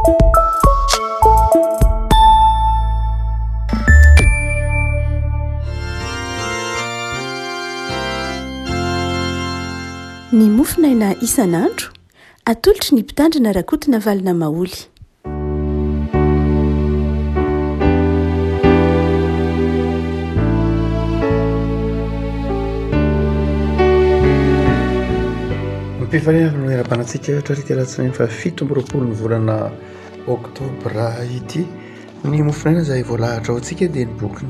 Ny mofinaina isan'andro atolotry ny mpitandrina rakotina valina maoly. Mpifanena no era-panatsika trariteratsinainy fa 7 ny volana oktobra ity. Ny mofinaina izay voalahatra ao antsika dia ny boky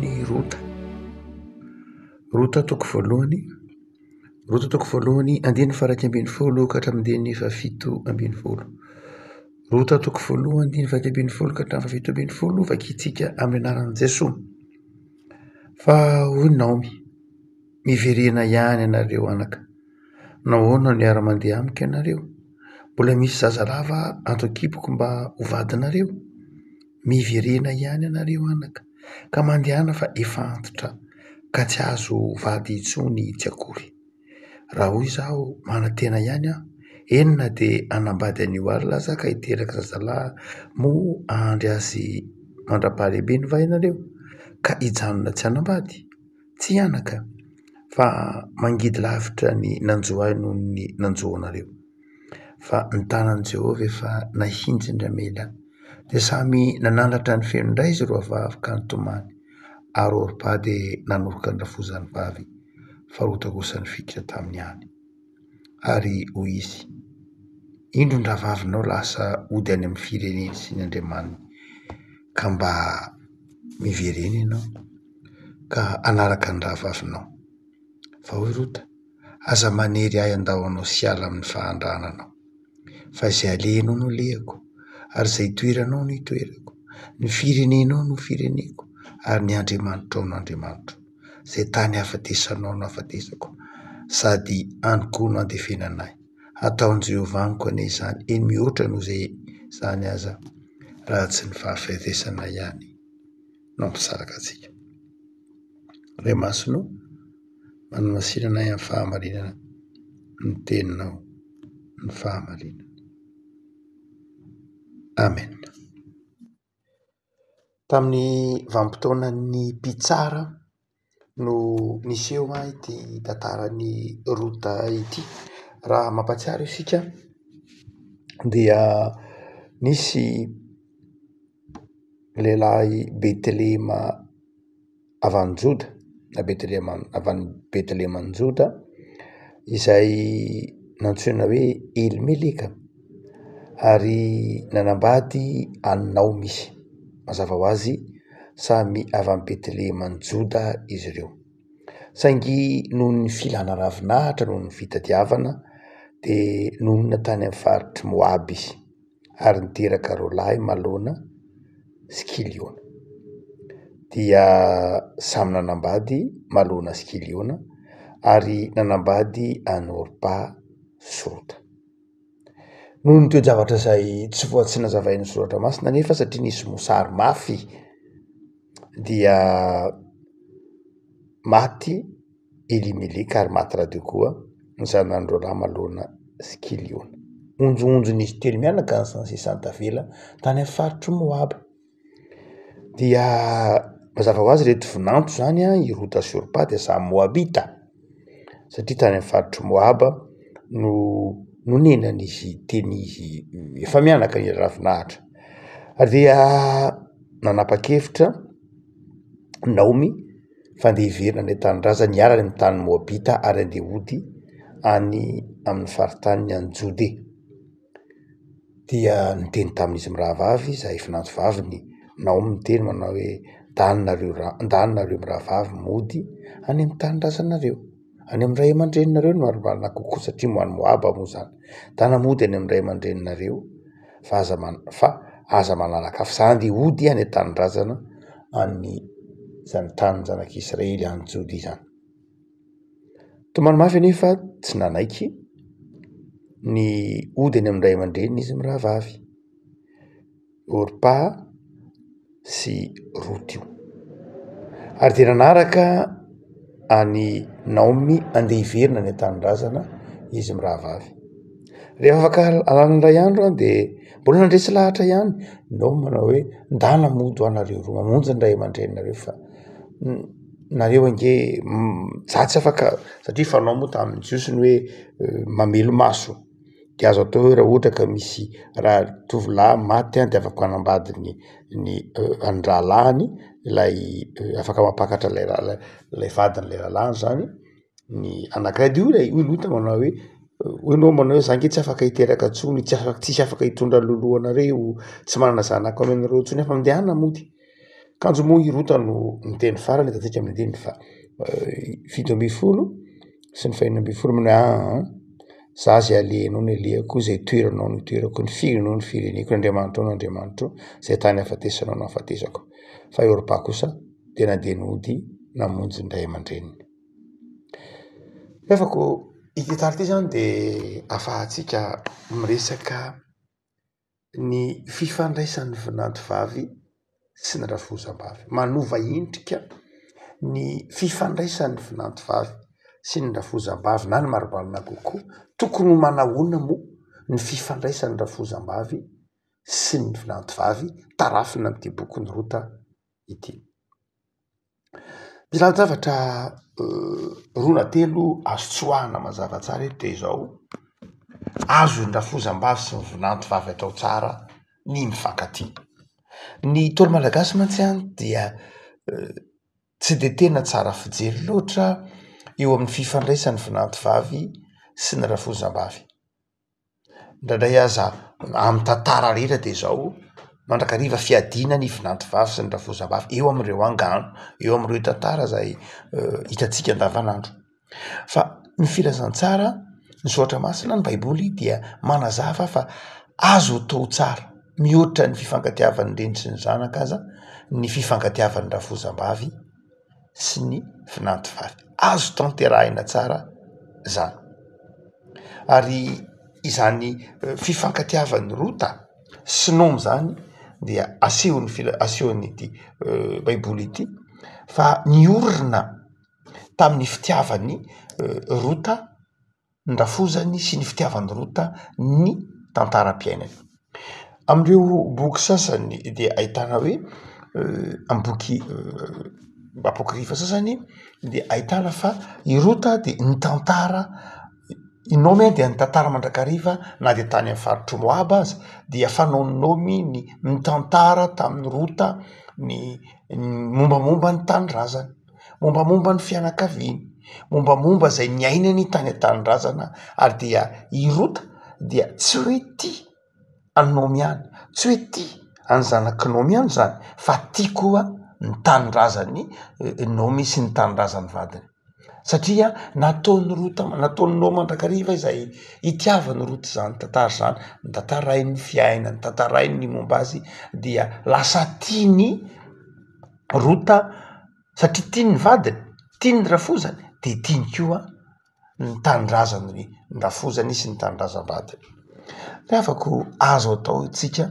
Rota toko voalohany. Rota toko voalohany 1:140 ka hatramin'ny 7:140. Rota toko voalohany 1:140 ka hatramin'ny 7:140 vakitsika amin'ny anaran'i Jesosy. Fa hoy Naomi, miverena ihany ianareo anaka. Nahoana ny ara-mandeha amiko ianareo? Mbola misy zazalava ato an-kiboko mba ho vadinareo? Miverena ihany ianareo anaka, ka mandehana fa efa antitra, ka tsy azo vady intsony tsy akory. Raha hoy izaho manantena ihany aho, enina dia anambady an'io alina aza ka hiteraka zazalahy moa ahandry azy mandra-pahalehibe ny va ianareo? Ka hijanona tsy anambady? Tsy anaka, fa mangidy lavitra ny nanjoa noho ny nanjoa anareo. Fa ny tanan'i Jehovah efa nahinjindramela, dia samy nanandratra ny fenondray izy roa vavy ka nitomany. Ary Orpa dia nanoroka ny rafozany vavy, fa Rota kosa nifikitra tamin'ny any. Ary hoy izy, indro ny rahavavinao lasa ody any amin'ny fireneny sy ny Andriamaniny, ka mba miverena ianao, ka anaraka ny rahavavinao. Fa hoy Rota, aza manery ahy andao anao sy ala amin'ny fahandrananao. Fa izay alenao no lehako, ary izay itoeranao no itoerako, ny firenenao no fireneko, ary ny Andriamanitro no Andriamanitro. Izay tany hafatesanao no hafatesako, sady anoko no andefenanay. Ataon'i Jehovah amiko anie izany, eny mihoatra noho izay izany aza, raha tsy ny fahafatesana ihany no misaraka antsika. Ray masonao, manamasinanay amin'ny fahamarinana, ny teninao, ny fahamarinana. Amen. Tamin'ny vanim-potoanan'ny mpitsara no niseho ity tantaran'ny Rota ity. Raha mampatsiaro isika dia nisy lehilahy Betelehema avy any Joda, avy any Betelehema any Joda, izay nantsoina hoe Elimeleka, ary nanambady any Naomi. Mazava ho azy samy avy any Betelehema any Joda izy ireo. Saingy noho ny filana ravinahitra, noho ny fitadiavana, dia nonina tany amin'ny faritry Moaby izy, ary niteraka roalahy Malona sy Kiliona. Dia samy nanambady Malona sy Kiliona, ary nanambady any Orpa sy Rota. Noho ny toe-javatra izay tsy voatsy nazavain'ny soratra masina nefa satria nisy mosary mafy, dia maty Elimeleka ary maty radio koa ny zanany roalahy Malona sy Kiliona. Onjoonjon'izy telo mianaka ny sisany tavela tany amin'ny faritry Moaby. Dia mazava ho azy reto vinantso zany i Rota sy Orpa dia samy Moabita, satria tany amin'ny faritry Moaba no nenan'izy teny izy efa mianaka ny ravinahitra. Dia nanapa-kevitra Naomi fa andeha hiverina any an-tanin-drazana, niarany amin'ny tany Moabita ary andeha hody any amin'ny faritany any Jode. Dia niteny tamin'izy mirahavavy izay finantso vaviny, Naomi niteny manao hoe andanonareo mirahavavy mody any amin'ny tanin-drazanareo, any amin'ny ray aman-dreninareo no marimarina kokoa, satria moany Moaba moa zany. Tanamody any amin'ny ray aman-dreninareo fa aza manaraka fa sa andeha hody any an-tanin-drazana any izany tanin'ny zanak'Israely any Jody izany. Tomany mafy anefa tsy nanaiky ny ody any amin'ny ray aman-dreniny izy mirahavavy, Orpa sy Rota io. Ary dia nanaraka any Naomi andeha hiverina any an-tanin-drazana izy mirahavavy. rehefa afaka alana ray andro dia mbola nandresy lahatra ihany no manao hoe ndana modo anareo roa mamonjy ny ray aman-drenareo fa nareo ange zatsy afaka satria fanao moa tamin'ny jiosiny hoe mamelo maso dia azo atao hoe raha ohatra ka misy raha tovolahy maty dia afaka anambady ny andralahany ilay afaka mampakatra lay vadin'ilay lalàny zany ny anankiray dia io lota manao hoe nao manao hoe zange tsy afaka hiteraka tsony tsisy afaka hitondra loloanareo tsy manana zanaka amenareo tsony afa mindehanana mody kanjo moa irota no niteny farany tatsika amin'ny andiny fa 7 sy ny 4 mino za zay alenao ny aleako zay toeranao ny toerako ny firenao ny fireneko Andriamanitra no Andriamanitra zay tany afatesanao no afatesako fa Eoropa kosa dia nandeha nody namonjy ny ray aman-dreniny. Refako ity tary ty zany dia afahantsika miresaka ny fifandraisan'ny vinantovavy sy ny rafozam-bavy manova endrika ny fifandraisan'ny vinantovavy sy ny rafozam-bavy na ny maribalina kokoa tokony manahoana moa ny fifandraisan'ny rafozam-bavy sy ny vinantovavy tarafina amin'ity bokyny rota ity. Mizava zavatra rona telo azo tsoahana mazava tsara eto dia izao azo ny rafozam-bavy sy ny vinantovavy atao tsara ny mifankatia. Ny tolo malagasy mantsy any dia tsy dia tena tsara fijery loatra eo amin'ny fifandraisan'ny vinantovavy sy ny rafozam-bavy. Indraindray aza amin'ny tantara rehetra dia izao mandrakariva fiadina ny vinantovavy sy ny rafozam-bavy eo amin'ireo angano eo amin'ireo tantara izay hitantsika andavanandro. Fa ny filazantsara ny soratra masina ny baiboly dia manazava fa azo tao tsara mihoatra ny fifankatiavan'ny reny sy ny zanaka aza ny fifankatiavan'ny rafozam-bavy sy ny vinantovavy azo tanterahina tsara zany. Ary izany fifankatiavan'ny rota sy nomo zany dia asehonyity baiboly ity fa niorina tamin'ny fitiavan'ny rota ny rafozany sy ny fitiavan'ny rota ny tantaram-piainany. Amin'ireo boky sasany dia ahitana hoe amin'ny boky apôkrify sasany dia ahitana fa irota dia ny tantara inomy dia ny tantara mandrakariva na dia tany amin'ny faritry Moaba aza dia fanaony nomy ny mitantara tamin'ny rota ny mombamomba ny tany-drazana, mombamomba ny fianakaviany, mombamomba izay niainany tany an-tany-drazana ary dia irota dia tsy hoe tia anomy ihany, tsy hoe tia any zanaky nomy ihany zany fa tia koa ny tany-drazany nomy sy ny tany-drazany vadiny. Satria nataony rota nataony nomy mandrakariva izay hitiavany rota zany tantara zany nitantarainy ny fiainany tantarainy ny momba azy dia lasa tiany rota satria tiany ny vadiny tiany ny rafozany dia tiany koa ny tany-drazany ny rafozany sy ny tany-drazam-badiny. Afaka azo atao itsika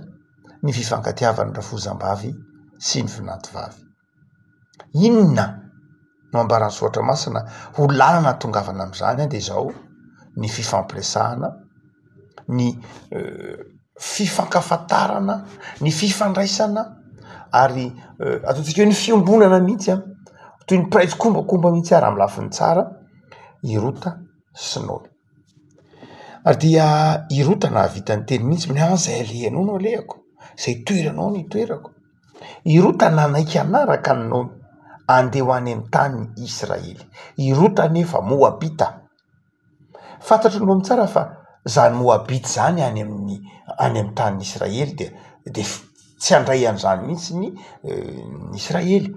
ny fifankatiavan'ny rafozam-bavy sy ny vinantovavy. Inona no ambaran'ny soratra masina ho lalana tongavana amin'izany dia izao ny fifampiresahana, ny fifankafatarana, ny fifandraisana ary ataontsika hoe ny fiombonana mihitsy toy ny pirazy kombakomba mihitsy ary amin'ny lafiny tsara irota sy nomy. Ary dia irota nahavita ny teny mihitsy minay zay alehanao no alehako zay toeranao no itoerako. Irota nanaiky anaraka ny nomy andeha ho any amin'ny tany Israely. Irota nefa Moabita. Fantatro nomy tsara fa zany Moabita zany any amin'ny tany Israely dia tsy handray an'izany mihitsy ny Israely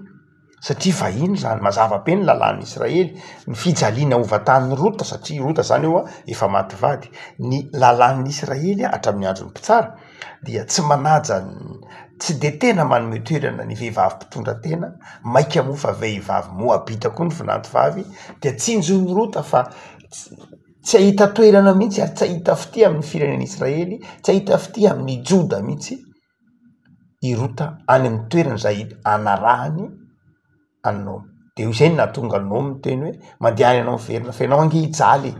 satria vahiny zany mazava be ny lalàn'ny Israely ny fijaliana hovatan'ny rota satria rota zany eo efa maty vady ny lalàn'ny Israely hatramin'ny andron'ny mpitsara dia tsy manaja tsy de tena manome toerana ny vehivavy mpitondra tena maika moa fa vehivavy Moabita koa ny vinantovavy dia tsinjon'ny rota fa tsy ahita toerana mihitsy ary tsy ahita fity amin'ny firenen'ny Israely tsy ahita fity amin'ny Joda mihitsy irota any amin'ny toerana izay anarahany anomy. Dia izay nahatonga nomy teny hoe mandeha any ianao miverina fa ianao ange hijaly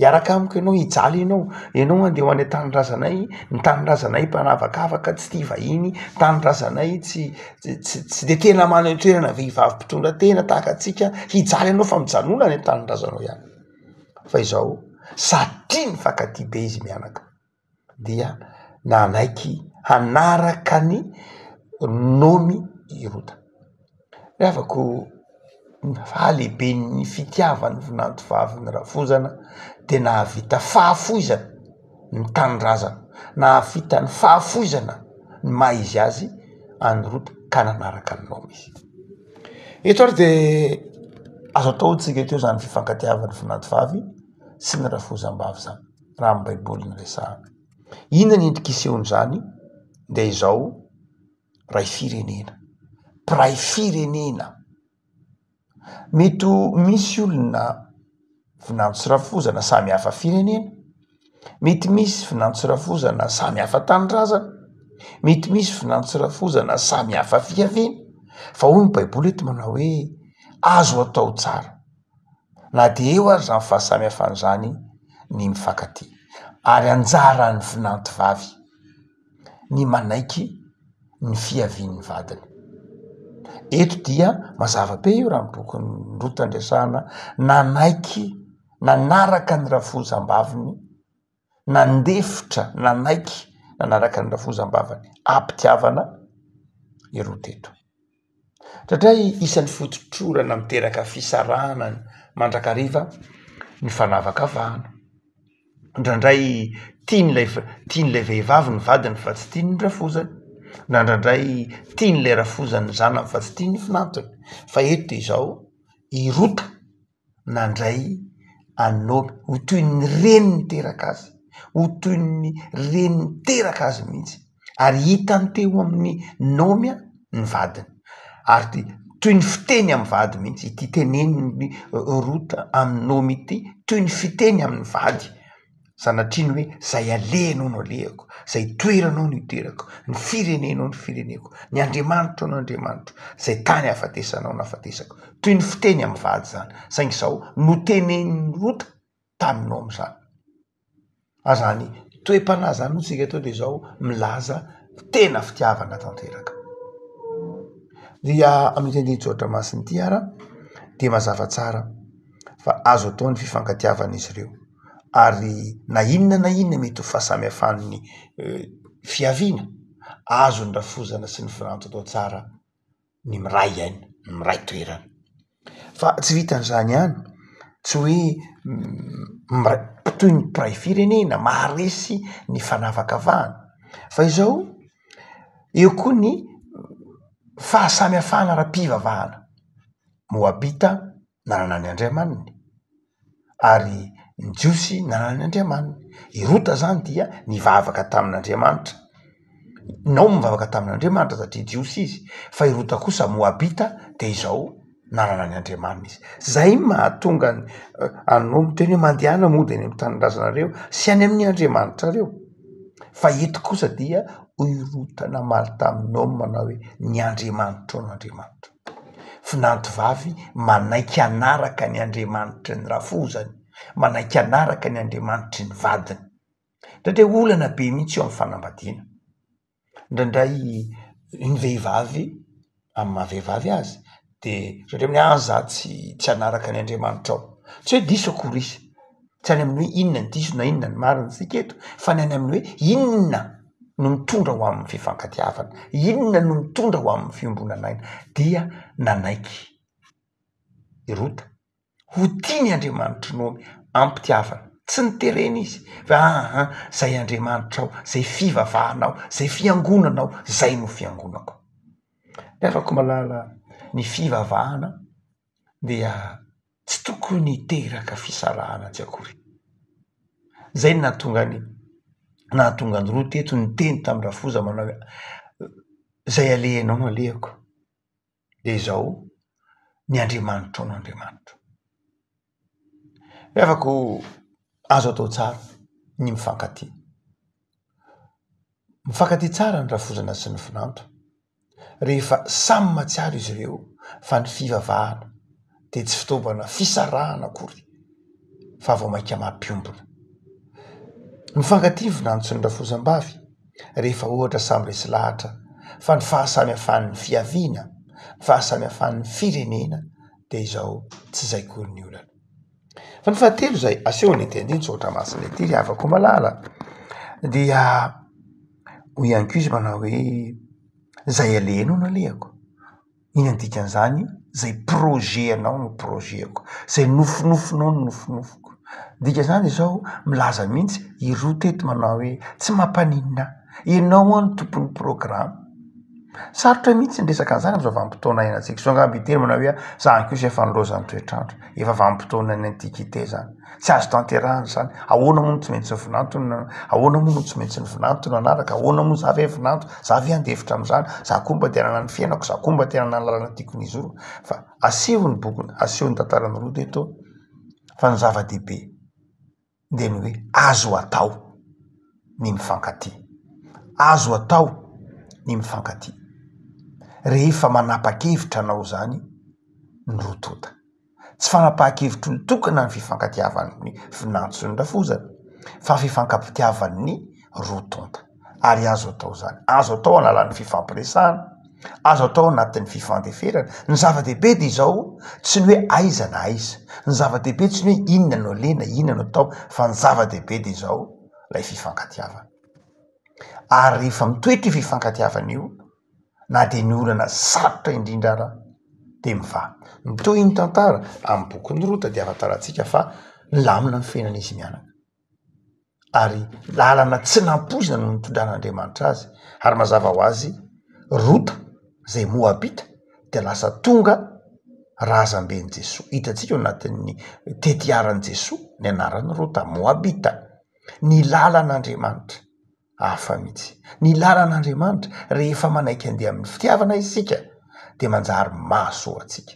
Iaraka amiko ianao hijaly ianao andeha ho any tanyrazanay, ny tanyrazanay mpanavakavaka tsy tia vahiny, tanyrazanay tsy de tena manana toerana vehivavy mpitondra tena tahaka atsika, hijaly ianao fa mijanona any tanyrazanao ihany. Fa izao satria ny fankatia be izy mianaka dia nanaiky hanaraka ny nomy Rota. Rehavako fahalehibe ny fitiavany vinanto vavy ny Rafozana de nahavita fahafoizana ny tanindrazana, nahavita ny fahafoizana ny maha izy azy any Rota ka nanaraka ny nome izy. Eto ary de azo atao tsika teo zany fifankatiavany vinanto vavy sy ny Rafozam-bavy zany raha amin'ny baiboly ny resahana. Inona ny endrik'iseony zany? De izao ray firenena, mpiray firenena. Mety misy olona vinanto sy Rafozana samy hafa firenena, mety misy vinanto sy Rafozana samy hafa tanindrazana, mety misy vinanto sy Rafozana samy hafa fiaviana, fa hoy ny baiboly eto manao hoe azo atao tsara na de eo ary zany fahasamy hafan'izany ny mifankatia, ary anjara ny vinanto vavy ny manaiky ny fiavian'ny vadiny. Eto dia mazava be io raha bokin'ny Rota andresahana, nanaiky nanaraka ny Rafozam-baviny, nandefitra nanaiky nanaraka ny Rafozam-bavany ampitiavana i Rota eto. Satria isan'ny fototrorana miteraka fisarahana mandrakariva ny fanavakavahana. Indraindray tian'ilay vehivavy ny vadiny fa tsy tiany ny Rafozany, ndraindray tian'ilay Rafozany ny zanany fa tsy tiany ny vinantony. Fa eto izao i Rota nandray anomy ho toy ny reniny teraka azy, ho toy ny reniny teraka azy mihitsy, ary hitany teo amin'ny nomia ny vadiny, ary toy ny fiteny amin'ny vady mihitsy ity teneniny Rota amin'ny nomy ity, toy ny fiteny amin'ny vady, sanatria ny hoe zay alehanao no alehako, zay toeranao no iterako, ny firenenao no fireneko, ny Andriamanitra no Andriamanitra, zay tany hafatesanao no hafatesako, toy ny fiteny amin'ny vady zany. Saingy zao no teneniny Rota taminao am'izany. Azany toe-panahy zany tsika teo de zao milaza tena fitiavana tanteraka. Dia amin'ny tendentsotra masiny ty ara de mazava tsara fa azo atao ny fifankatiavan'izy ireo, ary na inona mety ho fahasamihafan'ny fiaviana, azo ny Rafozana sy ny vinanto atao tsara ny miray aina, ny miray toerana. Fa tsy vitan'izany ihany, tsy hoe toy ny mpiray firenena maharesy ny fanavakavahana, fa izao eo koa ny fahasamihafana ara-pivavahana. Moabita nanana ny Andriamaniny, ary ny Jiosy nanana ny Andriamaniny. I Rota zany dia nivavaka tamin'Andriamanitra, nao mivavaka tamin'Andriamanitra satria Jiosy izy, fa i Rota kosa Moabita de izao nanana ny Andriamanina izy. Zay mahatonga anomy teny hoe mandehana mody any amin'ny tanindrazanareo sy any amin'ny Andriamanitra reo. Fa eto kosa dia hoy Rota namaly tamin'ny nome manao hoe ny Andriamanitra no Andriamanitra. Vinanto vavy manaiky anaraka ny Andriamanitra ny Rafozany, manaiky anaraka ny Andriamanitra ny vadiny. Ndraindray olana be mihitsy eo amin'ny fanambadiana. Ndraindray ny vehivavy amin'ny maha-vehivavy azy de satria amin'ny za tsy anaraka ny Andriamanitra ao. Tsy hoe diso akorisy, tsy any amin'ny hoe inona ny diso na inona ny marina tsika eto, fa ny any amin'ny hoe inona no mitondra ho amin'ny fifankatiavana, inona no mitondra ho amin'ny fiombonanaina. Dia nanaiky i Rota ho tiany Andriamanitra nomy ampitiavana, tsy niterena izy fa zay Andriamanitra ao, zay fivavahanao, zay fiangonanao, zay no fiangonako. Afaka malala ny fivavahana dia tsy tokony hiteraka fisarahana tsy akory. Zay nahatonga ny Rota eto ny teny tamin'ny Rafoza manao hoe zay alehanao no alehako, de izao ny Andriamanitra no Andriamanitra. Afaka azo atao tsara ny mifankatia. Mifankatia tsara ny Rafozana sy ny vinanto rehefa samy matsiaro izy ireo fa ny fivavahana de tsy fitaovana fisarahana akory, fa vao maika mampiombona. Ny fankativina ny tsony rafozam-bavy rehefa ohatra samy resy lahatra fa ny fahasamihafan'ny fiaviana, ny fahasamihafan'ny firenena dia izao tsy zay koa ny olana. Fa ny fahatelo zay aseho ny tendiny tsotra masina ity ry havako malala dia ho ihany koa izy manao hoe zay alenao no alehako. Ina ny dikan'izany? Zay projet anao no projetako, zay nofonofonao no nofonofoko. Dikan'izany izao milaza mihitsy iroa teto manao hoe tsy mampaninina ianao any tompon'ny programa. Sarotra mihitsy ndresaka an'izany am'izao vanim-potoana iainantsika. So angamba iteny manao hoe zany kosa efa nilozan'ny toetrandro, efa vanim-potoana ny antikité zany. Tsy azo tanterahana zany. Ahoana moa no tsy maintsy ny vinantony, ahoana moa no tsy maintsy ny vinantony anaraka, ahoana moa za ve vinanto, za ve andefitra am'izany, za koa mba te hanana ny fiainako, za koa mba te hanana ny lalana tiako ny izoro. Fa aseho ny bokony, aseho ny tantarany roa teto fa ny zava-dehibe dia ny hoe azo atao ny mifankatia. Azo atao ny mifankatia. Rehefa manapa-kevitra anao zany ny rotonta. Tsy fanapahan-kevitry ny tokana ny fifankatiavan'ny finantso sy ny rafozana fa fifankapitiavan'ny rotonta. Ary azo atao zany. Azo atao analan'ny fifampiresahana, azo atao anatin'ny fifandeferana. Ny zava-dehibe dia izao tsy ny hoe aiza na aiza. Ny zava-dehibe tsy ny hoe inona no lena, inona no atao, fa ny zava-dehibe dia izao lay fifankatiavana. Ary rehefa mitoetra fifankatiavana io, na dia ny olana sarotra indrindra ara dia miva. Mitohy ny tantara amin'ny bokin'ny rota dia afantarantsika fa lamina ny fiainan'izy mianaka. Ary lalana tsy nampozina no nitondran'Andriamanitra azy. Ary mazava ho azy, rota zay Moabita dia lasa tonga razam-ben'i Jesoa. Hitantsika anatin'ny tetiaran'i Jesoa ny anaran'ny rota Moabita. Ny lalan'Andriamanitra hafa mihitsy. Ny lalan'Andriamanitra rehefa manaiky andeha amin'ny fitiavana isika dia manjary mahasoa antsika.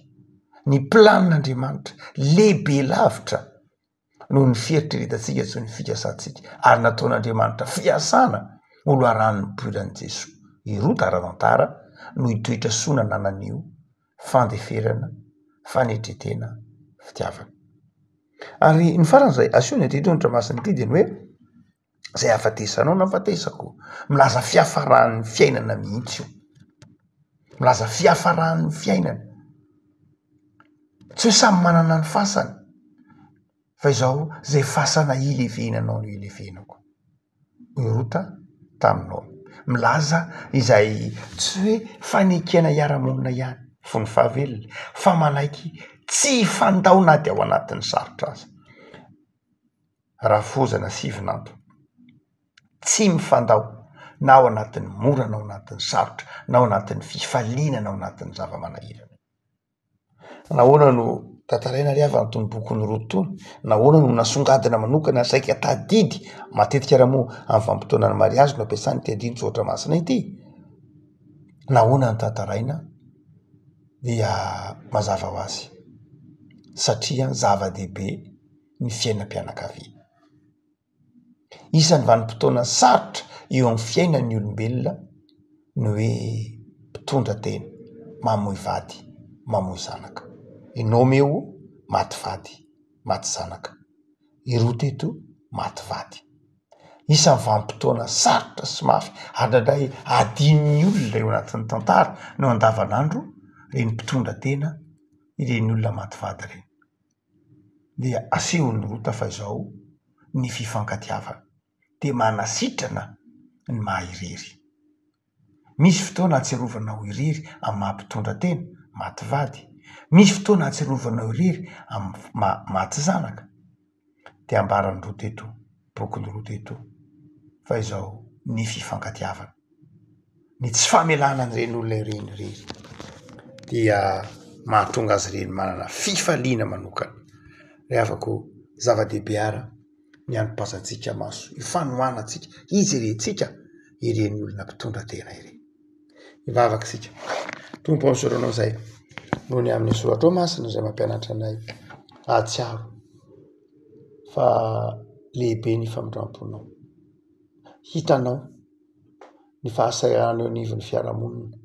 Ny planin'Andriamanitra lehibe lavitra noho ny fieritreretantsika sy ny fikasantsika. Ary nataon'Andriamanitra fiasana oloaran'ny poiran'i Jesoa. Irota ara-tantara no hitoetra soa nananan'io fandeferana, fanetretena, fitiavana. Ary ny faran'izay aseho ny atedonitra masina ity dia ny hoe zay afatesanao na afatesako, milaza fiafaran'ny fiainana mihitsy io. Milaza fiafaran'ny fiainana. Tsy hoe samy manana ny fasany, fa izao zay fasana ilevenanao no ilevenako. Irota taminao. Milaza izay tsy hoe fanekena iaramonina ihany fo ny fahavelona, fa manaiky tsy fandao na dia ao anatin'ny sarotra aza. Rafozana sy vinanto. Tsy mifandao na ao anatin'ny mora na ao anatin'ny sarotra, na ao anatin'ny fifaliana na ao anatin'ny zava-manahirana. Nahoana no tantaraina ry havana tony bokon'ny rotony, nahoana no nasongadina manokana saika tadidy matetika raha moa amin'ny vanim-potoana ny mariazy no ampiasany tedidy tsotra masina ity. Nahoana ny tantaraina dia mazava ho azy satria zava-dehibe ny fiainam-pianakaviana. Isan'ny vanim-potoana sarotra eo amin'ny fiainan'ny olombelona no hoe mpitondra tena, mamoy vady, mamoy zanaka. Inomeo maty vady, maty zanaka. Iroa teto maty vady. Isan'ny vanim-potoana sarotra sy mafy handradray adin'ny olona eo anatin'ny tantara no andavanandro reny mpitondra tena, ireny olona maty vady reny. Dia asehon'ny rota fa izao ny fifankatiavana dia manasitrana ny mahairery. Misy fotoana atserovana ho irery amin'ny mampitondra tena, maty vady. Misy fotoana atserovana ho irery amin'ny maty zanaka. Dia ambaran'ny roa teto, bokon'ny roa teto, fa izao ny fifankatiavana. Ny tsy famelana an'ireny olona ireny irery dia mahatonga azy ireny manana fifaliana manokana. Ry havako zava-dehibe ara ny anom-pazantsika maso, ifanohanantsika, izy irentsika ireny olona mpitondra tena ireny. Ivavaka sika. Tompo amin'soranao zay noho ny amin'ny soratra masina izay mampianatra anay ahatsiaro fa lehibe ny famindramponao. Hitanao ny fahasahiranao anivon'ny fiarahamonina.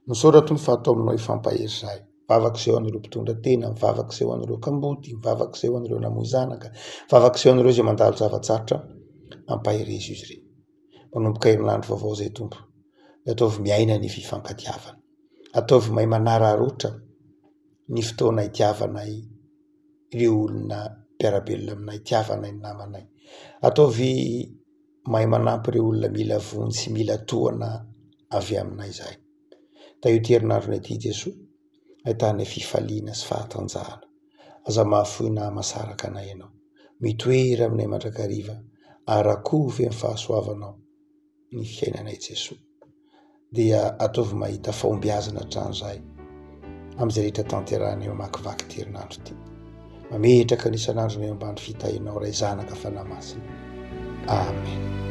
Misoratra ny fatao aminao ifampahery zahay. mivavaky seho an'ireo mpitondra tena, mivavaky seho an'ireo kamboty, mivavaky seho an'ireo namoizanaka, mivavaky seho an'ireo zay mandalo zava-tsarotra ampaherezy izy rey. Manomboka herinandro vaovao zay tompo. Ataovy miaina ny fifankatiavana. Ataovy mahay manararotra ny fotoana itiavanay ireo olona mpiarabelona aminay, itiavanay ny namanay. Ataovy mahay manampy ireo olona mila vony sy mila toana avy aminay zay. Da io herinandro ity Jesoa, ahitana fifaliana sy fahatanjahana. Aza mahafoy na masaraka anay ianao. Mitoera aminay mandrakariva, arakovy amin'ny fahasoavanao ny fiainanay Jesoa. Dia ataovy mahita fahombiazana hatramin'izay amin'izay rehetra tanterahany eo amakivaky ty herinandro ty. Mametraka n'isan'andro ny ambany fitahinao ray zanaka fanahy masina. Amen.